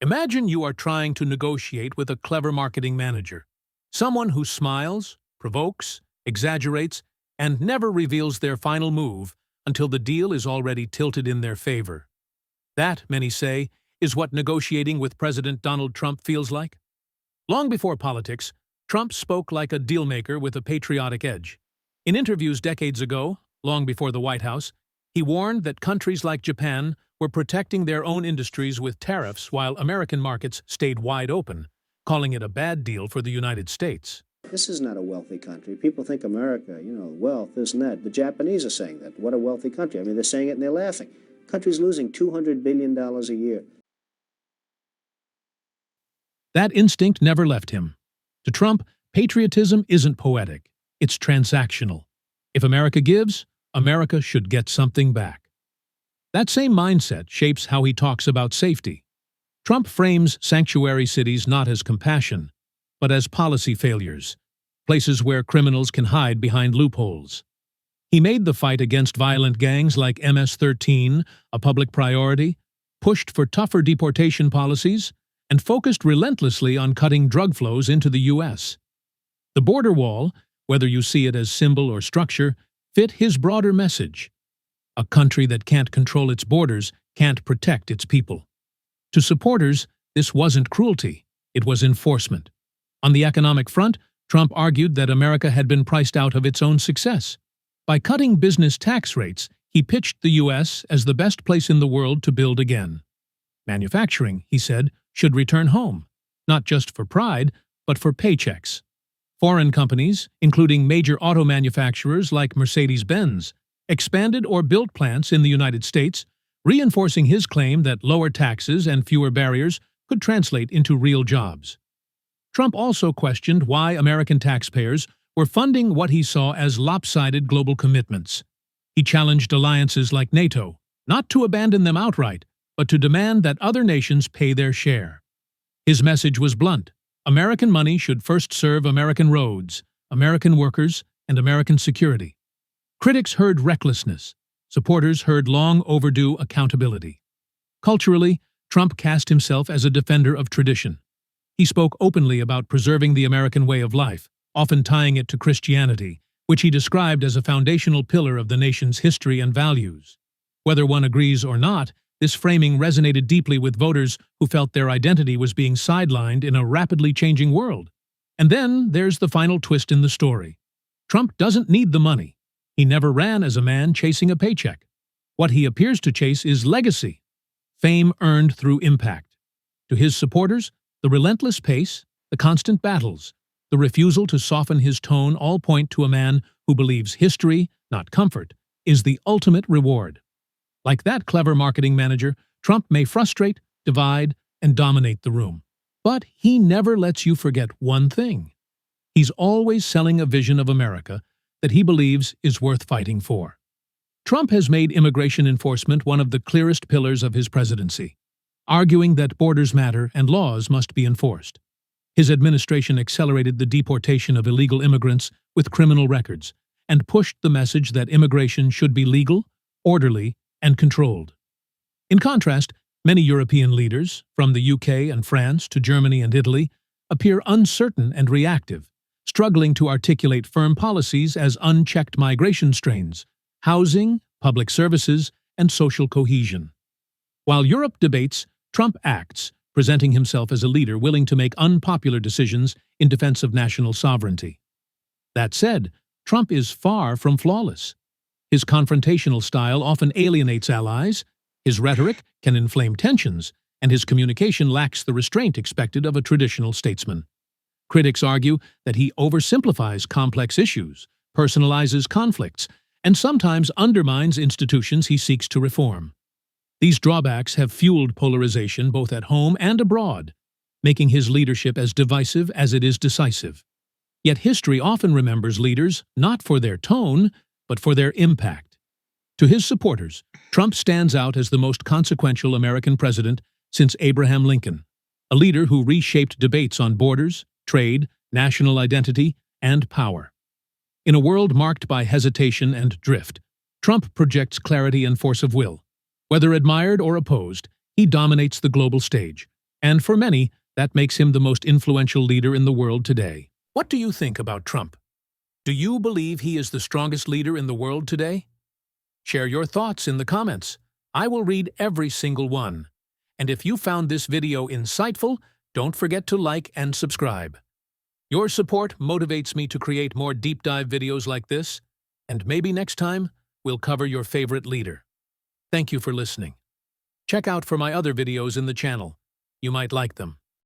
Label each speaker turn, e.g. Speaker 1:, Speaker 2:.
Speaker 1: Imagine you are trying to negotiate with a clever marketing manager, someone who smiles, provokes, exaggerates, and never reveals their final move until the deal is already tilted in their favor. That, many say, is what negotiating with President Donald Trump feels like. Long before politics, Trump spoke like a dealmaker with a patriotic edge. In interviews decades ago, long before the White House, he warned that countries like Japan were protecting their own industries with tariffs while American markets stayed wide open, calling it a bad deal for the United States.
Speaker 2: This is not a wealthy country. People think America, wealth, this and that. The Japanese are saying that. What a wealthy country. I mean, they're saying it and they're laughing. The country's losing $200 billion a year.
Speaker 1: That instinct never left him. To Trump, patriotism isn't poetic. It's transactional. If America gives, America should get something back. That same mindset shapes how he talks about safety. Trump frames sanctuary cities not as compassion, but as policy failures, places where criminals can hide behind loopholes. He made the fight against violent gangs like MS-13 a public priority, pushed for tougher deportation policies, and focused relentlessly on cutting drug flows into the U.S. The border wall, whether you see it as symbol or structure, fit his broader message. A country that can't control its borders can't protect its people. To supporters, this wasn't cruelty, it was enforcement. On the economic front, Trump argued that America had been priced out of its own success. By cutting business tax rates, he pitched the U.S. as the best place in the world to build again. Manufacturing, he said, should return home, not just for pride, but for paychecks. Foreign companies, including major auto manufacturers like Mercedes-Benz, expanded or built plants in the United States, reinforcing his claim that lower taxes and fewer barriers could translate into real jobs. Trump also questioned why American taxpayers were funding what he saw as lopsided global commitments. He challenged alliances like NATO, not to abandon them outright, but to demand that other nations pay their share. His message was blunt. American money should first serve American roads, American workers, and American security. Critics heard recklessness. Supporters heard long overdue accountability. Culturally, Trump cast himself as a defender of tradition. He spoke openly about preserving the American way of life, often tying it to Christianity, which he described as a foundational pillar of the nation's history and values. Whether one agrees or not, this framing resonated deeply with voters who felt their identity was being sidelined in a rapidly changing world. And then there's the final twist in the story. Trump doesn't need the money. He never ran as a man chasing a paycheck. What he appears to chase is legacy, fame earned through impact. To his supporters, the relentless pace, the constant battles, the refusal to soften his tone all point to a man who believes history, not comfort, is the ultimate reward. Like that clever marketing manager, Trump may frustrate, divide, and dominate the room. But he never lets you forget one thing. He's always selling a vision of America that he believes is worth fighting for. Trump has made immigration enforcement one of the clearest pillars of his presidency, arguing that borders matter and laws must be enforced. His administration accelerated the deportation of illegal immigrants with criminal records and pushed the message that immigration should be legal, orderly, and controlled. In contrast, many European leaders, from the UK and France to Germany and Italy, appear uncertain and reactive, struggling to articulate firm policies as unchecked migration strains, housing, public services, and social cohesion. While Europe debates, Trump acts, presenting himself as a leader willing to make unpopular decisions in defense of national sovereignty. That said, Trump is far from flawless. His confrontational style often alienates allies, his rhetoric can inflame tensions, and his communication lacks the restraint expected of a traditional statesman. Critics argue that he oversimplifies complex issues, personalizes conflicts, and sometimes undermines institutions he seeks to reform. These drawbacks have fueled polarization both at home and abroad, making his leadership as divisive as it is decisive. Yet history often remembers leaders not for their tone, but for their impact. To his supporters, Trump stands out as the most consequential American president since Abraham Lincoln, a leader who reshaped debates on borders, trade, national identity, and power. In a world marked by hesitation and drift, Trump projects clarity and force of will. Whether admired or opposed, he dominates the global stage, And for many, that makes him the most influential leader in the world today. What do you think about Trump? Do you believe he is the strongest leader in the world today? Share your thoughts in the comments. I will read every single one. And if you found this video insightful, don't forget to like and subscribe. Your support motivates me to create more deep dive videos like this, and maybe next time we'll cover your favorite leader. Thank you for listening. Check out for my other videos in the channel. You might like them.